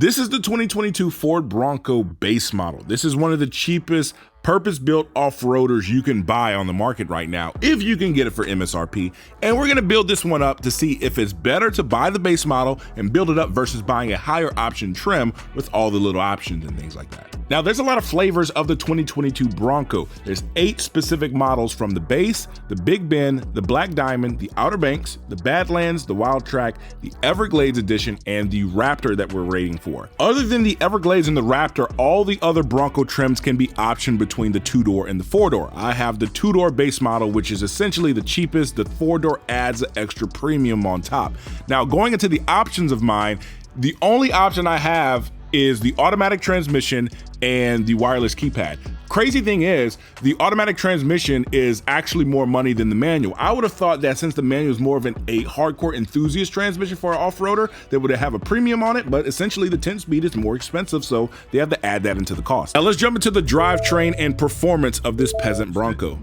This is the 2022 Ford Bronco base model. This is one of the cheapest purpose-built off-roaders you can buy on the market right now, if you can get it for MSRP. And we're gonna build this one up to see if it's better to buy the base model and build it up versus buying a higher option trim with all the little options and things like that. Now, there's a lot of flavors of the 2022 Bronco. There's 8 specific models, from the base, the Big Bend, the Black Diamond, the Outer Banks, the Badlands, the Wild Track, the Everglades Edition, and the Raptor that we're rating for. Other than the Everglades and the Raptor, all the other Bronco trims can be optioned between the 2-door and the 4-door. I have the 2-door base model, which is essentially the cheapest. The 4-door adds an extra premium on top. Now, going into the options of mine, the only option I have is the automatic transmission and the wireless keypad. Crazy thing is, the automatic transmission is actually more money than the manual. I would have thought that since the manual is more of a hardcore enthusiast transmission for an off-roader, they would have a premium on it, but essentially the 10-speed is more expensive, so they have to add that into the cost. Now let's jump into the drivetrain and performance of this peasant Bronco.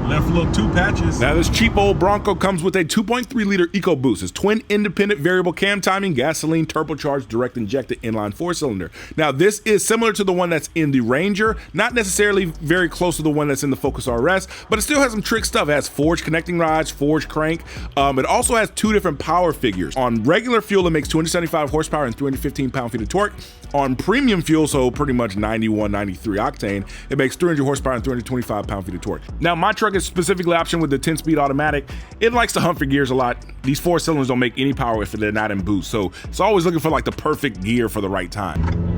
Left little 2 patches. Now this cheap old Bronco comes with a 2.3 liter EcoBoost. It's twin independent variable cam timing, gasoline turbocharged direct injected inline 4-cylinder. Now this is similar to the one that's in the Ranger, not necessarily very close to the one that's in the Focus RS, but it still has some trick stuff. It has forged connecting rods, forged crank. It also has 2 different power figures. On regular fuel, it makes 275 horsepower and 315 pound-feet of torque. On premium fuel, so pretty much 91, 93 octane, it makes 300 horsepower and 325 pound-feet of torque. Now my truck is specifically optioned with the 10-speed automatic. It likes to hunt for gears a lot. These 4 cylinders don't make any power if they're not in boost, so it's always looking for like the perfect gear for the right time.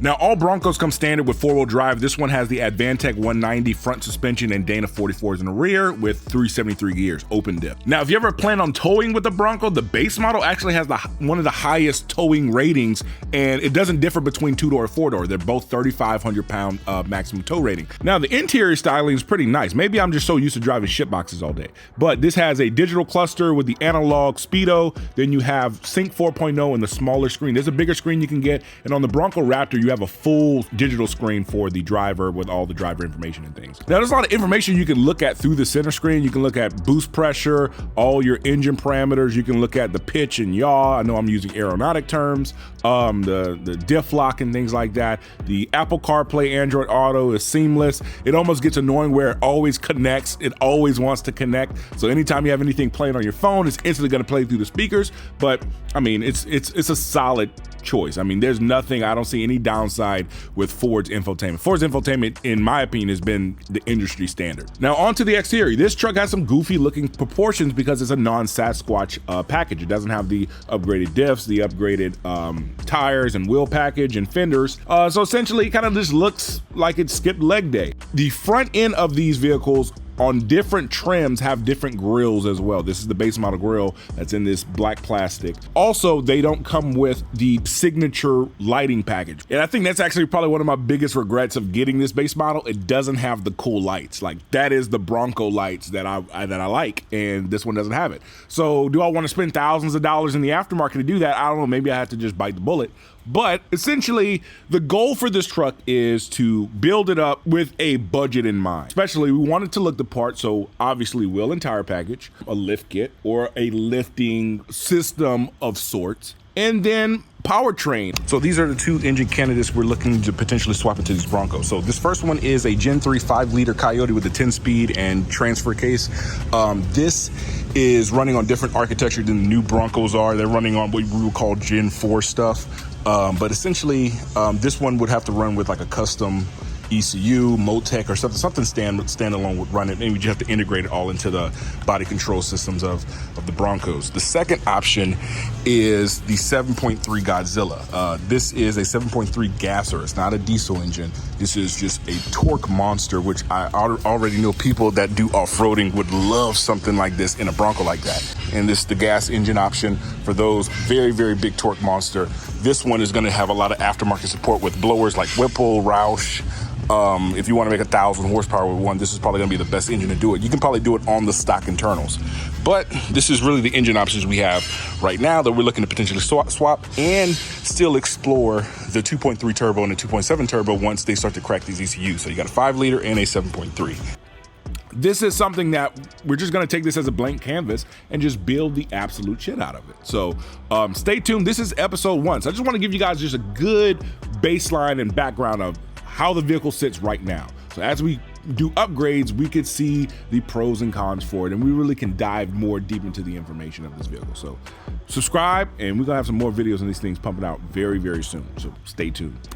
Now, all Broncos come standard with 4-wheel drive. This one has the Advantech 190 front suspension and Dana 44s in the rear with 373 gears, open dip. Now, if you ever plan on towing with the Bronco, the base model actually has one of the highest towing ratings, and it doesn't differ between 2-door and 4-door. They're both 3,500 pound maximum tow rating. Now, the interior styling is pretty nice. Maybe I'm just so used to driving shit boxes all day, but this has a digital cluster with the analog speedo. Then you have Sync 4.0 and the smaller screen. There's a bigger screen you can get, and on the Bronco Raptor, you have a full digital screen for the driver with all the driver information and things. Now, there's a lot of information you can look at through the center screen. You can look at boost pressure, all your engine parameters. You can look at the pitch and yaw. I know I'm using aeronautic terms. The diff lock and things like that. The Apple CarPlay, Android Auto is seamless. It almost gets annoying where it always connects. It always wants to connect. So anytime you have anything playing on your phone, it's instantly going to play through the speakers. But I mean, it's a solid choice. I mean, there's nothing, I don't see any downside with Ford's infotainment. Ford's infotainment, in my opinion, has been the industry standard. Now, onto the exterior. This truck has some goofy looking proportions because it's a non-Sasquatch package. It doesn't have the upgraded diffs, the upgraded tires and wheel package and fenders. So essentially, it kind of just looks like it skipped leg day. The front end of these vehicles on different trims have different grills as well. This is the base model grill that's in this black plastic. Also, they don't come with the signature lighting package. And I think that's actually probably one of my biggest regrets of getting this base model. It doesn't have the cool lights. Like, that is the Bronco lights that I like, and this one doesn't have it. So do I want to spend thousands of dollars in the aftermarket to do that? I don't know, maybe I have to just bite the bullet. But essentially, the goal for this truck is to build it up with a budget in mind. Especially, we want it to look the part, so obviously wheel and tire package, a lift kit, or a lifting system of sorts, and then powertrain. So these are the 2 engine candidates we're looking to potentially swap into these Broncos. So this first one is a Gen 3 5-liter Coyote with a 10-speed and transfer case. This is running on different architecture than the new Broncos are. They're running on what we would call Gen 4 stuff. But essentially, this one would have to run with like a custom ECU, Motec, or something standalone would run it. Maybe you have to integrate it all into the body control systems of the Broncos. The second option is the 7.3 Godzilla. This is a 7.3 gasser. It's not a diesel engine. This is just a torque monster, which I already know people that do off-roading would love something like this in a Bronco like that. And this is the gas engine option for those very, very big torque monster. This one is gonna have a lot of aftermarket support with blowers like Whipple, Roush. If you want to make 1,000 horsepower with one, this is probably going to be the best engine to do it. You can probably do it on the stock internals. But this is really the engine options we have right now that we're looking to potentially swap and still explore the 2.3 turbo and the 2.7 turbo once they start to crack these ECUs. So you got a 5-liter and a 7.3. This is something that we're just going to take this as a blank canvas and just build the absolute shit out of it. So stay tuned. This is episode 1. So I just want to give you guys just a good baseline and background of how the vehicle sits right now. So as we do upgrades, we could see the pros and cons for it, and we really can dive more deep into the information of this vehicle. So subscribe, and we're gonna have some more videos on these things pumping out very, very soon. So stay tuned.